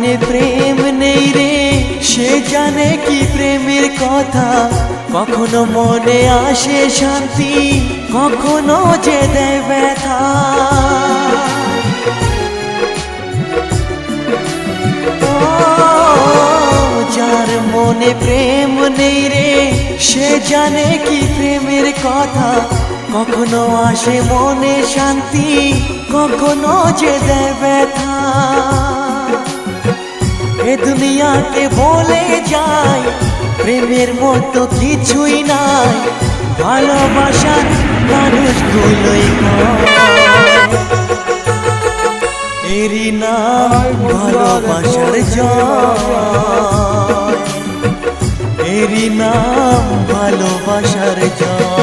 জানে প্রেম নেই রে, সে জানে কি প্রেমের কথা। কখনো মনে আসে শান্তি, কখনো যে দেয় ব্যথা। যার মনে প্রেম নেই রে, সে জানে কি প্রেমের কথা। কখনো আসে মনে শান্তি, কখনো যে দেয় ব্যথা। এ দুনিয়াকে বলে যায় প্রেমের মতো কিছুই নাই, ভালোবাসার মানুষগুলোই এরই নাম ভালোবাসার জয়, এরই নাম ভালোবাসার জয়।